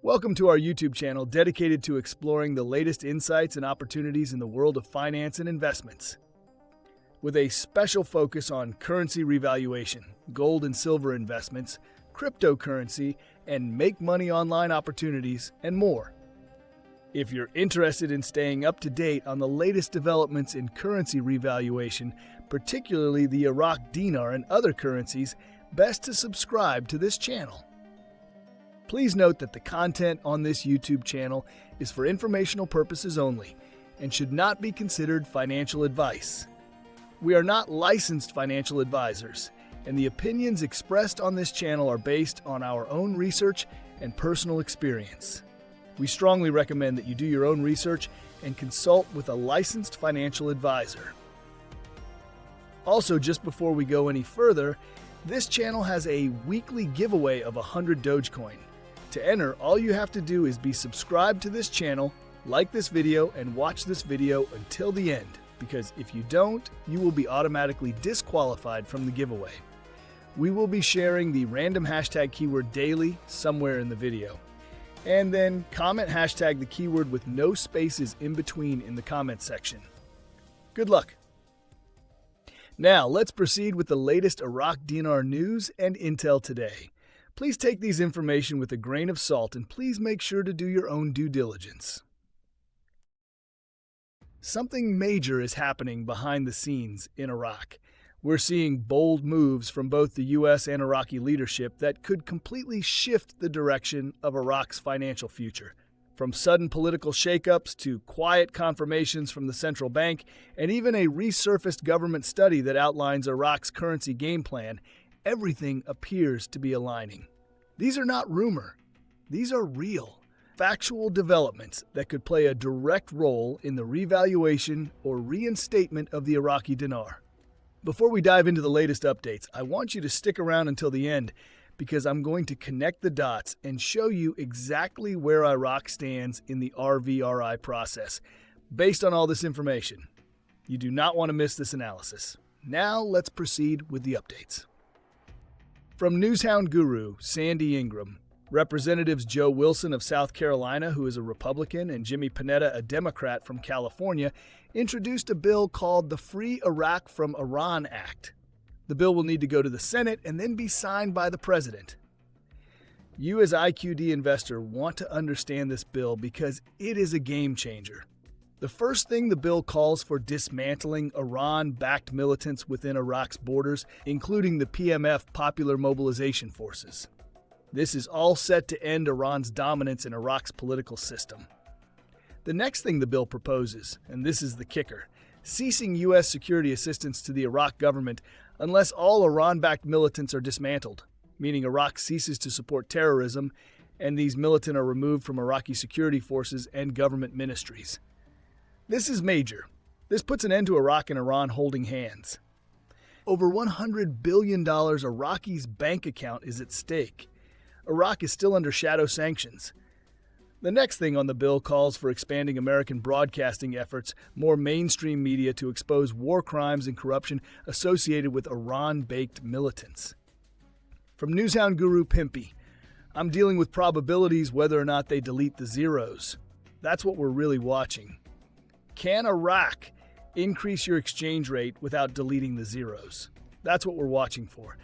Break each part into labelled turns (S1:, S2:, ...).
S1: Welcome to our YouTube channel dedicated to exploring the latest insights and opportunities in the world of finance and investments. With a special focus on currency revaluation, gold and silver investments, cryptocurrency, and make money online opportunities, and more. If you're interested in staying up to date on the latest developments in currency revaluation, particularly the Iraqi dinar and other currencies, best to subscribe to this channel. Please note that the content on this YouTube channel is for informational purposes only and should not be considered financial advice. We are not licensed financial advisors, and the opinions expressed on this channel are based on our own research and personal experience. We strongly recommend that you do your own research and consult with a licensed financial advisor. Also, just before we go any further, this channel has a weekly giveaway of 100 Dogecoin. To enter, all you have to do is be subscribed to this channel, like this video, and watch this video until the end, because if you don't, you will be automatically disqualified from the giveaway. We will be sharing the random hashtag keyword daily somewhere in the video. And then comment hashtag the keyword with no spaces in between in the comment section. Good luck! Now, let's proceed with the latest Iraqi dinar news and intel today. Please take these information with a grain of salt and please make sure to do your own due diligence. Something major is happening behind the scenes in Iraq. We're seeing bold moves from both the U.S. and Iraqi leadership that could completely shift the direction of Iraq's financial future. From sudden political shakeups to quiet confirmations from the central bank and even a resurfaced government study that outlines Iraq's currency game plan, everything appears to be aligning. These are not rumor. These are real, factual developments that could play a direct role in the revaluation or reinstatement of the Iraqi dinar. Before we dive into the latest updates, I want you to stick around until the end because I'm going to connect the dots and show you exactly where Iraq stands in the RVRI process. Based on all this information, you do not want to miss this analysis. Now let's proceed with the updates. From Newshound guru Sandy Ingram, Representatives Joe Wilson of South Carolina, who is a Republican, and Jimmy Panetta, a Democrat from California, introduced a bill called the Free Iraq from Iran Act. The bill will need to go to the Senate and then be signed by the President. You as IQD investor want to understand this bill because it is a game changer. The first thing, the bill calls for dismantling Iran-backed militants within Iraq's borders, including the PMF Popular Mobilization Forces. This is all set to end Iran's dominance in Iraq's political system. The next thing the bill proposes, and this is the kicker, ceasing U.S. security assistance to the Iraq government unless all Iran-backed militants are dismantled, meaning Iraq ceases to support terrorism and these militants are removed from Iraqi security forces and government ministries. This is major. This puts an end to Iraq and Iran holding hands. Over $100 billion Iraqi's bank account is at stake. Iraq is still under shadow sanctions. The next thing on the bill calls for expanding American broadcasting efforts, more mainstream media to expose war crimes and corruption associated with Iran-baked militants. From Newshound guru Pimpy, I'm dealing with probabilities whether or not they delete the zeros. That's what we're really watching. Can Iraq increase your exchange rate without deleting the zeros? That's what we're watching for.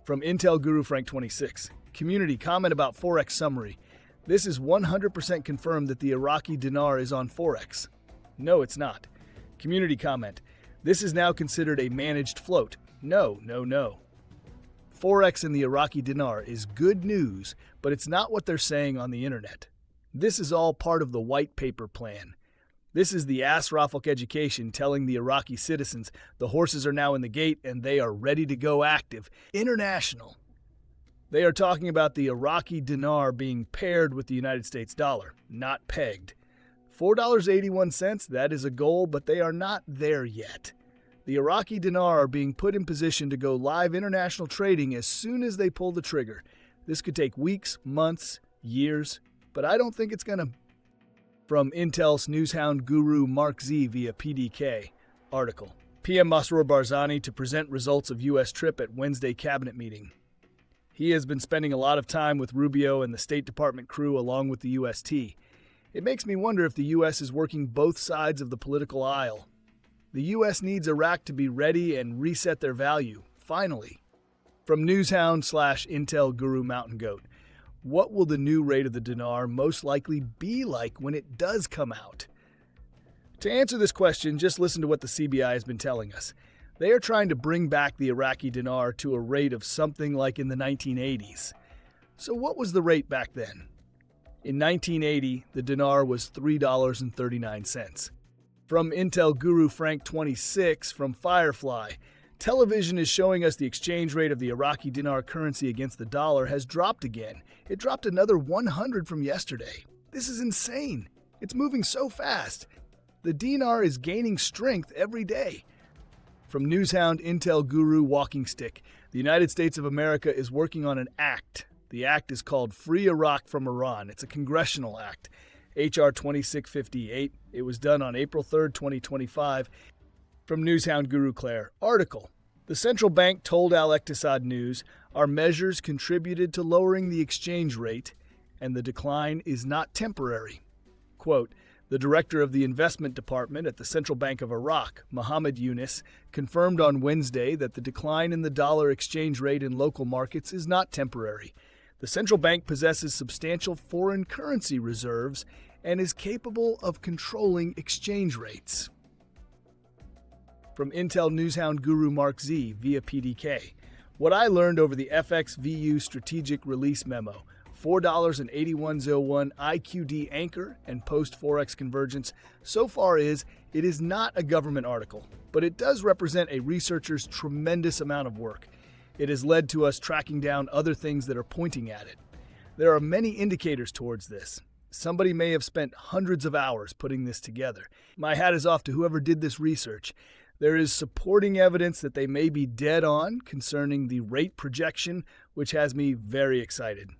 S1: From Intel Guru Frank 26, community comment about Forex summary. This is 100% confirmed that the Iraqi dinar is on Forex. No, it's not. Community comment. This is now considered a managed float. No. Forex in the Iraqi dinar is good news, but it's not what they're saying on the internet. This is all part of the white paper plan. This is the Asrafik education telling the Iraqi citizens the horses are now in the gate and they are ready to go active. International. They are talking about the Iraqi dinar being paired with the United States dollar, not pegged. $4.81, that is a goal, but they are not there yet. The Iraqi dinar are being put in position to go live international trading as soon as they pull the trigger. This could take weeks, months, years, but I don't think it's going to. From Intel's Newshound guru Mark Z via PDK article. PM Masroor Barzani to present results of U.S. trip at Wednesday cabinet meeting. He has been spending a lot of time with Rubio and the State Department crew along with the UST. It makes me wonder if the U.S. is working both sides of the political aisle. The U.S. needs Iraq to be ready and reset their value, finally. From Newshound/Intel Guru Mountain Goat, what will the new rate of the dinar most likely be like when it does come out? To answer this question, just listen to what the CBI has been telling us. They are trying to bring back the Iraqi dinar to a rate of something like in the 1980s. So what was the rate back then? In 1980, the dinar was $3.39. From Intel Guru Frank 26 from Firefly, television is showing us the exchange rate of the Iraqi dinar currency against the dollar has dropped again. It dropped another 100 from yesterday. This is insane. It's moving so fast. The dinar is gaining strength every day. From Newshound Intel Guru Walking Stick, the United States of America is working on an act. The act is called Free Iraq from Iran. It's a congressional act. H.R. 2658. It was done on April 3, 2025. From Newshound Guru Claire, article. The central bank told Al-Iqtisad News, our measures contributed to lowering the exchange rate, and the decline is not temporary. Quote, the director of the investment department at the Central Bank of Iraq, Mohammed Yunus, confirmed on Wednesday that the decline in the dollar exchange rate in local markets is not temporary. The central bank possesses substantial foreign currency reserves and is capable of controlling exchange rates. From Intel Newshound Guru Mark Z via PDK, what I learned over the FXVU Strategic Release Memo, $4.8101 IQD anchor and post-Forex convergence so far is it is not a government article, but it does represent a researcher's tremendous amount of work. It has led to us tracking down other things that are pointing at it. There are many indicators towards this. Somebody may have spent hundreds of hours putting this together. My hat is off to whoever did this research. There is supporting evidence that they may be dead on concerning the rate projection, which has me very excited.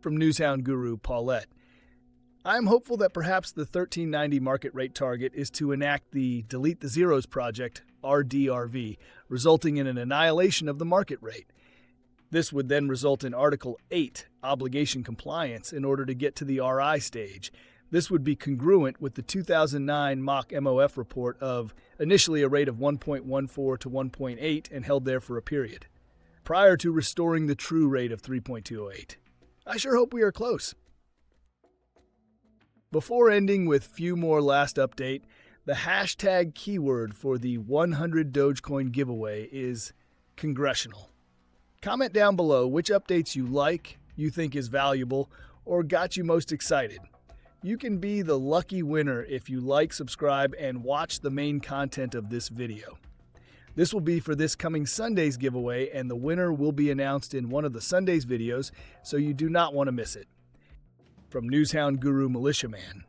S1: From Newshound Guru Paulette, I am hopeful that perhaps the 1390 market rate target is to enact the Delete the Zeros project, RDRV, resulting in an annihilation of the market rate. This would then result in Article 8, obligation compliance, in order to get to the RI stage. This would be congruent with the 2009 mock MOF report of initially a rate of 1.14 to 1.8 and held there for a period, prior to restoring the true rate of 3.208. I sure hope we are close. Before ending with few more last update, the hashtag keyword for the 100 Dogecoin giveaway is congressional. Comment down below which updates you like, you think is valuable, or got you most excited. You can be the lucky winner if you like, subscribe, and watch the main content of this video. This will be for this coming Sunday's giveaway, and the winner will be announced in one of the Sunday's videos, so you do not want to miss it. From Newshound Guru Militiaman,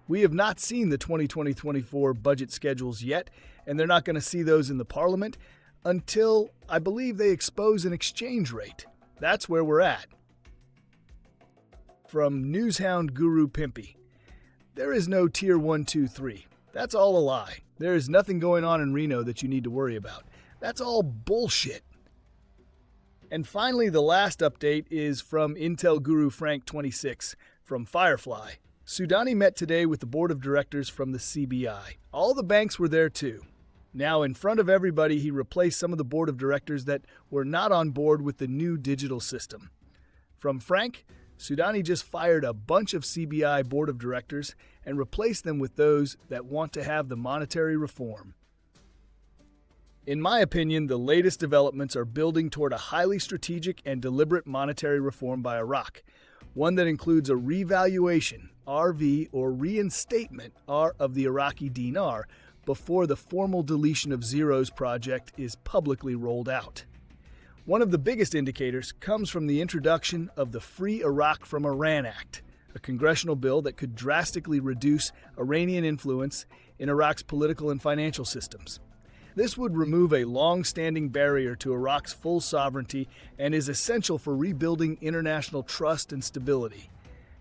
S1: we have not seen the 2020-24 budget schedules yet, and they're not going to see those in the Parliament until, I believe, they expose an exchange rate. That's where we're at. From Newshound Guru Pimpy, there is no Tier 1, 2, 3. That's all a lie. There is nothing going on in Reno that you need to worry about. That's all bullshit. And finally, the last update is from Intel Guru Frank 26 from Firefly. Sudani met today with the board of directors from the CBI. All the banks were there too. Now, in front of everybody, he replaced some of the board of directors that were not on board with the new digital system. From Frank, Sudani just fired a bunch of CBI board of directors and replaced them with those that want to have the monetary reform. In my opinion, the latest developments are building toward a highly strategic and deliberate monetary reform by Iraq, one that includes a revaluation, RV, or reinstatement, R, of the Iraqi dinar before the formal deletion of zeros project is publicly rolled out. One of the biggest indicators comes from the introduction of the Free Iraq from Iran Act, a congressional bill that could drastically reduce Iranian influence in Iraq's political and financial systems. This would remove a long-standing barrier to Iraq's full sovereignty and is essential for rebuilding international trust and stability.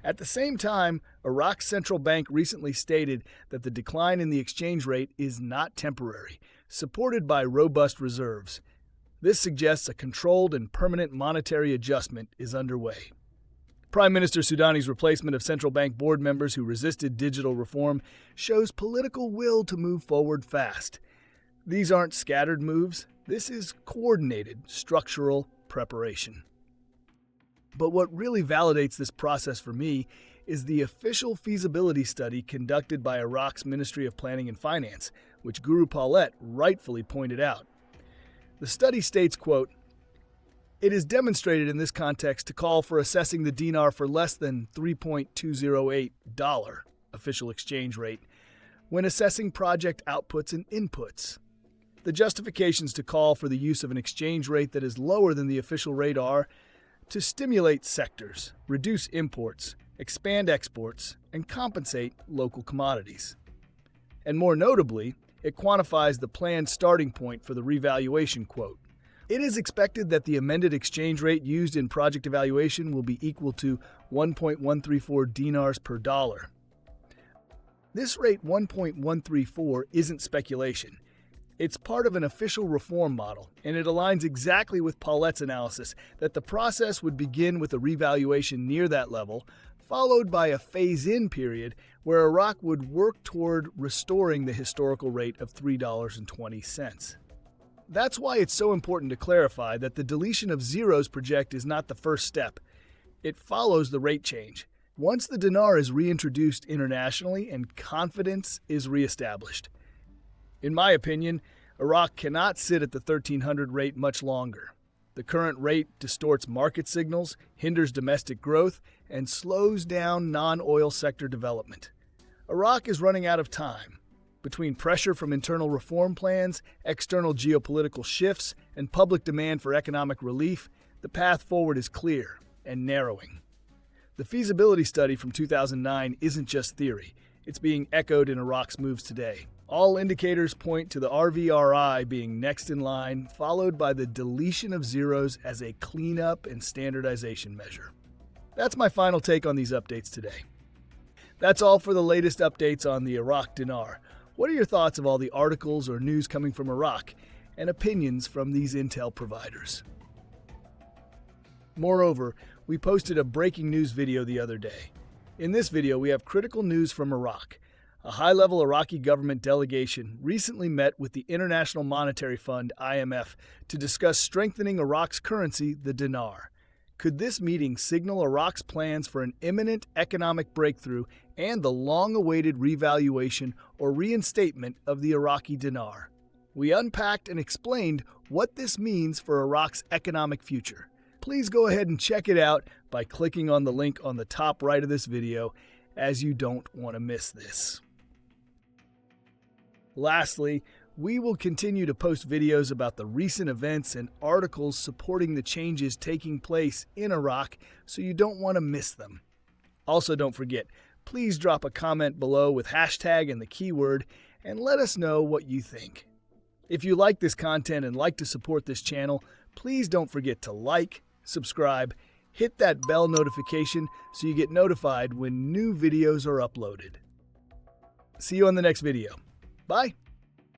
S1: At the same time, Iraq's central bank recently stated that the decline in the exchange rate is not temporary, supported by robust reserves. This suggests a controlled and permanent monetary adjustment is underway. Prime Minister Sudani's replacement of central bank board members who resisted digital reform shows political will to move forward fast. These aren't scattered moves. This is coordinated, structural preparation. But what really validates this process for me is the official feasibility study conducted by Iraq's Ministry of Planning and Finance, which Guru Paulette rightfully pointed out. The study states, quote, "It is demonstrated in this context to call for assessing the dinar for less than $3.208 official exchange rate when assessing project outputs and inputs. The justifications to call for the use of an exchange rate that is lower than the official rate are to stimulate sectors, reduce imports, expand exports, and compensate local commodities. And more notably, it quantifies the planned starting point for the revaluation quote. It is expected that the amended exchange rate used in project evaluation will be equal to 1.134 dinars per dollar. This rate 1.134 isn't speculation. It's part of an official reform model, and it aligns exactly with Paulette's analysis that the process would begin with a revaluation near that level, followed by a phase-in period where Iraq would work toward restoring the historical rate of $3.20. That's why it's so important to clarify that the deletion of zeros project is not the first step. It follows the rate change. Once the dinar is reintroduced internationally and confidence is reestablished. In my opinion, Iraq cannot sit at the 1300 rate much longer. The current rate distorts market signals, hinders domestic growth, and slows down non-oil sector development. Iraq is running out of time. Between pressure from internal reform plans, external geopolitical shifts, and public demand for economic relief, the path forward is clear and narrowing. The feasibility study from 2009 isn't just theory. It's being echoed in Iraq's moves today. All indicators point to the RVRI being next in line, followed by the deletion of zeros as a cleanup and standardization measure. That's my final take on these updates today. That's all for the latest updates on the Iraq dinar. What are your thoughts of all the articles or news coming from Iraq and opinions from these intel providers? Moreover, we posted a breaking news video the other day. In this video, we have critical news from Iraq. A high-level Iraqi government delegation recently met with the International Monetary Fund, IMF, to discuss strengthening Iraq's currency, the dinar. Could this meeting signal Iraq's plans for an imminent economic breakthrough and the long-awaited revaluation or reinstatement of the Iraqi dinar? We unpacked and explained what this means for Iraq's economic future. Please go ahead and check it out by clicking on the link on the top right of this video, as you don't want to miss this. Lastly, we will continue to post videos about the recent events and articles supporting the changes taking place in Iraq, so you don't want to miss them. Also, don't forget, please drop a comment below with hashtag and the keyword and let us know what you think. If you like this content and like to support this channel, please don't forget to like, subscribe, hit that bell notification so you get notified when new videos are uploaded. See you on the next video. Bye.